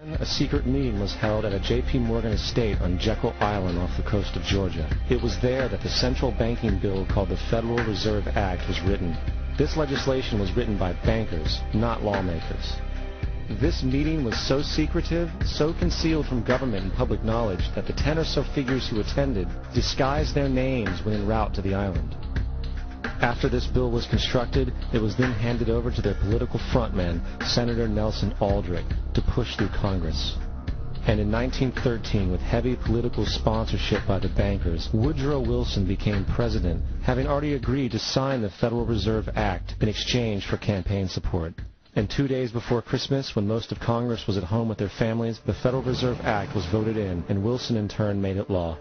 A secret meeting was held at a J.P. Morgan estate on Jekyll Island off the coast of Georgia. It was there that the central banking bill called the Federal Reserve Act was written. This legislation was written by bankers, not lawmakers. This meeting was so secretive, so concealed from government and public knowledge that the 10 or so figures who attended disguised their names when en route to the island. After this bill was constructed, it was then handed over to their political frontman, Senator Nelson Aldrich, to push through Congress. And in 1913, with heavy political sponsorship by the bankers, Woodrow Wilson became president, having already agreed to sign the Federal Reserve Act in exchange for campaign support. And 2 days before Christmas, when most of Congress was at home with their families, the Federal Reserve Act was voted in, and Wilson in turn made it law.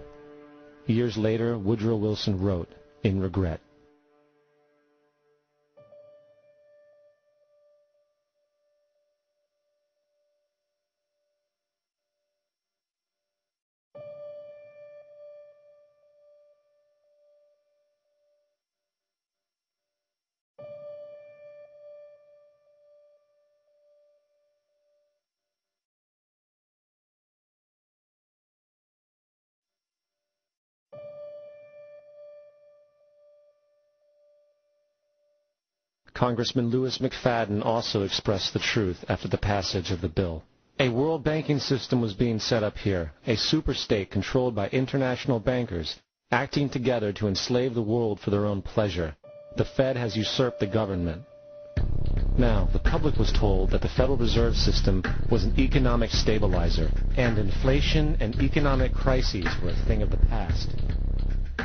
Years later, Woodrow Wilson wrote, in regret, Congressman Lewis McFadden also expressed the truth after the passage of the bill. A world banking system was being set up here, a superstate controlled by international bankers, acting together to enslave the world for their own pleasure. The Fed has usurped the government. Now, the public was told that the Federal Reserve System was an economic stabilizer, and inflation and economic crises were a thing of the past.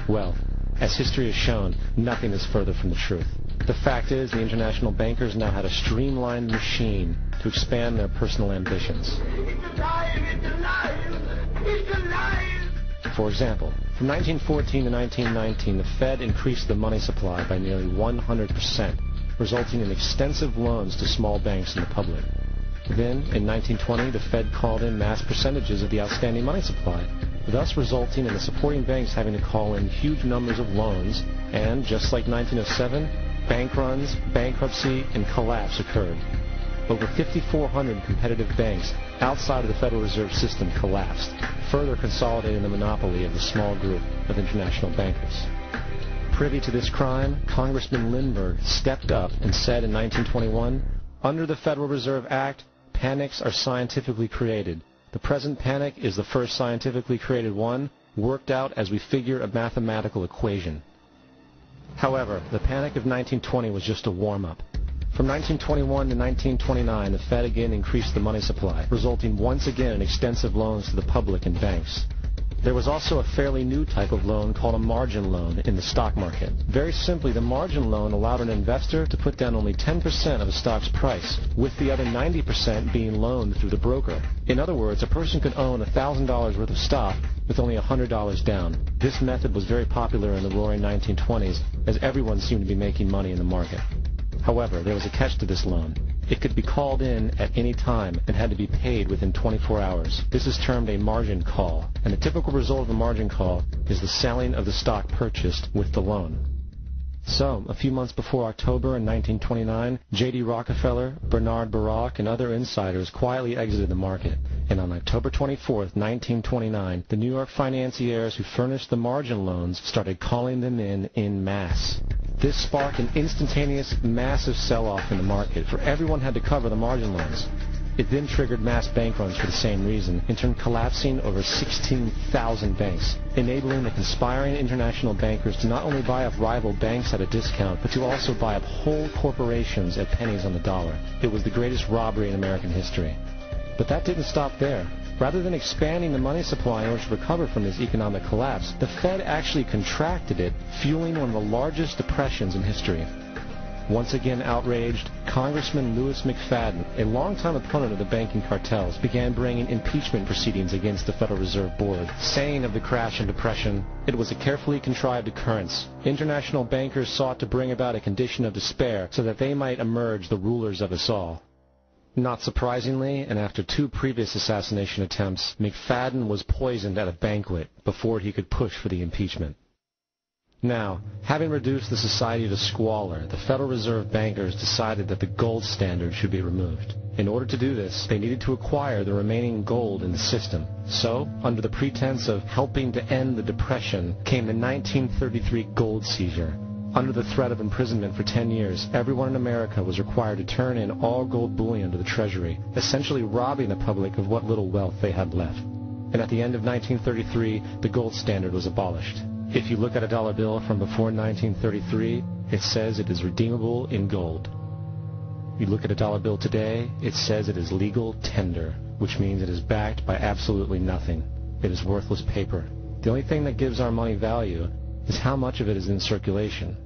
Well, as history has shown, nothing is further from the truth. The fact is, the international bankers now had a streamlined machine to expand their personal ambitions. It's alive! It's alive! It's alive! For example, from 1914 to 1919, the Fed increased the money supply by nearly 100%, resulting in extensive loans to small banks and the public. Then, in 1920, the Fed called in mass percentages of the outstanding money supply, thus resulting in the supporting banks having to call in huge numbers of loans, and, just like 1907, bank runs, bankruptcy, and collapse occurred. Over 5,400 competitive banks outside of the Federal Reserve System collapsed, further consolidating the monopoly of the small group of international bankers. Privy to this crime, Congressman Lindbergh stepped up and said in 1921, "Under the Federal Reserve Act, panics are scientifically created. The present panic is the first scientifically created one, worked out as we figure a mathematical equation." However, the panic of 1920 was just a warm-up. From 1921 to 1929, the Fed again increased the money supply, resulting once again in extensive loans to the public and banks. There was also a fairly new type of loan called a margin loan in the stock market. Very simply, the margin loan allowed an investor to put down only 10% of a stock's price, with the other 90% being loaned through the broker. In other words, a person could own $1,000 worth of stock with only $100 down. This method was very popular in the roaring 1920s, as everyone seemed to be making money in the market. However, there was a catch to this loan. It could be called in at any time and had to be paid within 24 hours. This is termed a margin call, and the typical result of a margin call is the selling of the stock purchased with the loan. So, a few months before October in 1929, J.D. Rockefeller, Bernard Baruch, and other insiders quietly exited the market. And on October 24, 1929, the New York financiers who furnished the margin loans started calling them in masse. This sparked an instantaneous, massive sell-off in the market, for everyone had to cover the margin loans. It then triggered mass bank runs for the same reason, in turn collapsing over 16,000 banks, enabling the conspiring international bankers to not only buy up rival banks at a discount, but to also buy up whole corporations at pennies on the dollar. It was the greatest robbery in American history. But that didn't stop there. Rather than expanding the money supply in order to recover from this economic collapse, the Fed actually contracted it, fueling one of the largest depressions in history. Once again outraged, Congressman Lewis McFadden, a longtime opponent of the banking cartels, began bringing impeachment proceedings against the Federal Reserve Board, saying of the crash and depression, "It was a carefully contrived occurrence. International bankers sought to bring about a condition of despair so that they might emerge the rulers of us all." Not surprisingly, and after 2 previous assassination attempts, McFadden was poisoned at a banquet before he could push for the impeachment. Now, having reduced the society to squalor, the Federal Reserve bankers decided that the gold standard should be removed. In order to do this, they needed to acquire the remaining gold in the system. So, under the pretense of helping to end the Depression, came the 1933 gold seizure. Under the threat of imprisonment for 10 years, everyone in America was required to turn in all gold bullion to the Treasury, essentially robbing the public of what little wealth they had left. And at the end of 1933, the gold standard was abolished. If you look at a dollar bill from before 1933, it says it is redeemable in gold. You look at a dollar bill today, it says it is legal tender, which means it is backed by absolutely nothing. It is worthless paper. The only thing that gives our money value is how much of it is in circulation.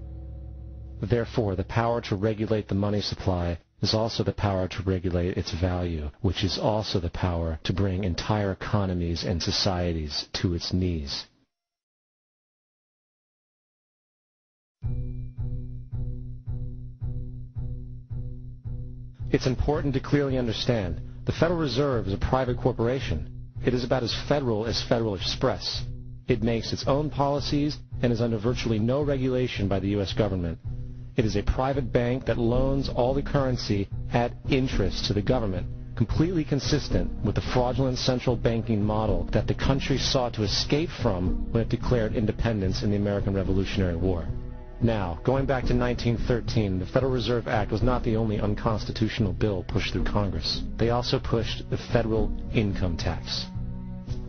Therefore, the power to regulate the money supply is also the power to regulate its value, which is also the power to bring entire economies and societies to its knees. It's important to clearly understand the Federal Reserve is a private corporation. It is about as Federal Express. It makes its own policies and is under virtually no regulation by the U.S. government. It is a private bank that loans all the currency at interest to the government, completely consistent with the fraudulent central banking model that the country sought to escape from when it declared independence in the American Revolutionary War. Now, going back to 1913, the Federal Reserve Act was not the only unconstitutional bill pushed through Congress. They also pushed the federal income tax.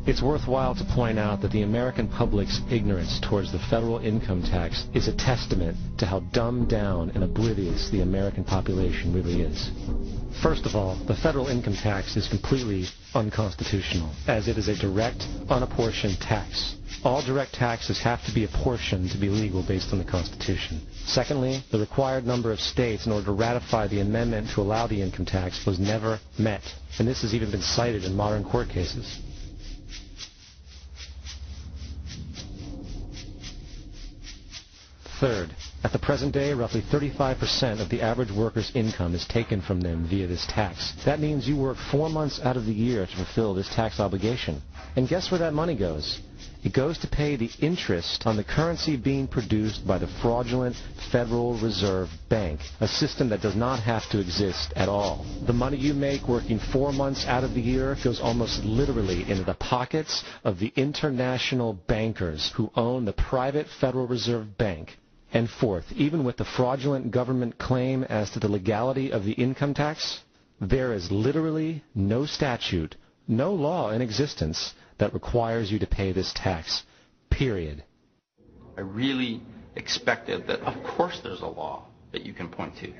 It's worthwhile to point out that the American public's ignorance towards the federal income tax is a testament to how dumbed down and oblivious the American population really is. First of all, the federal income tax is completely unconstitutional, as it is a direct, unapportioned tax. All direct taxes have to be apportioned to be legal based on the Constitution. Secondly, the required number of states in order to ratify the amendment to allow the income tax was never met, and this has even been cited in modern court cases. Third, at the present day, roughly 35% of the average worker's income is taken from them via this tax. That means you work 4 months out of the year to fulfill this tax obligation. And guess where that money goes? It goes to pay the interest on the currency being produced by the fraudulent Federal Reserve Bank, a system that does not have to exist at all. The money you make working 4 months out of the year goes almost literally into the pockets of the international bankers who own the private Federal Reserve Bank. And fourth, even with the fraudulent government claim as to the legality of the income tax, there is literally no statute, no law in existence that requires you to pay this tax, period. I really expected that, of course there's a law that you can point to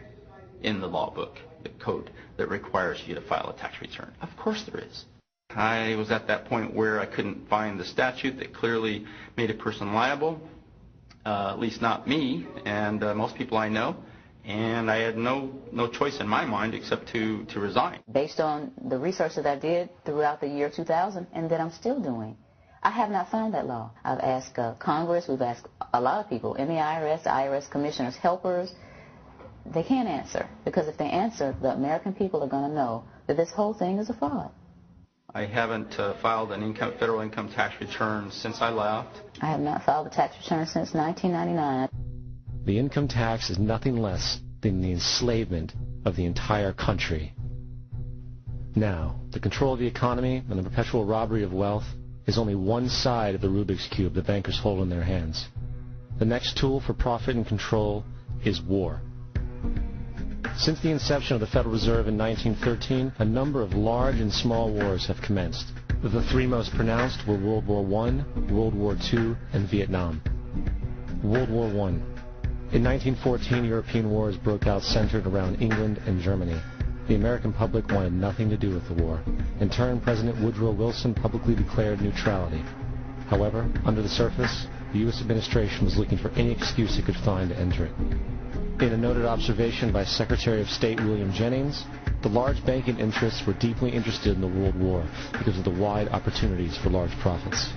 in the law book, the code, that requires you to file a tax return. Of course there is. I was at that point where I couldn't find the statute that clearly made a person liable, at least not me and most people I know, and I had no choice in my mind except to resign. Based on the research that I did throughout the year 2000 and that I'm still doing, I have not found that law. I've asked Congress, we've asked a lot of people in the IRS commissioners, helpers. They can't answer, because if they answer, the American people are going to know that this whole thing is a fraud. I haven't filed an federal income tax return since I left. I have not filed a tax return since 1999. The income tax is nothing less than the enslavement of the entire country. Now, the control of the economy and the perpetual robbery of wealth is only one side of the Rubik's Cube the bankers hold in their hands. The next tool for profit and control is war. Since the inception of the Federal Reserve in 1913, a number of large and small wars have commenced. The three most pronounced were World War I, World War II, and Vietnam. World War I. In 1914, European wars broke out centered around England and Germany. The American public wanted nothing to do with the war. In turn, President Woodrow Wilson publicly declared neutrality. However, under the surface, the U.S. administration was looking for any excuse it could find to enter it. In a noted observation by Secretary of State William Jennings, the large banking interests were deeply interested in the World War because of the wide opportunities for large profits.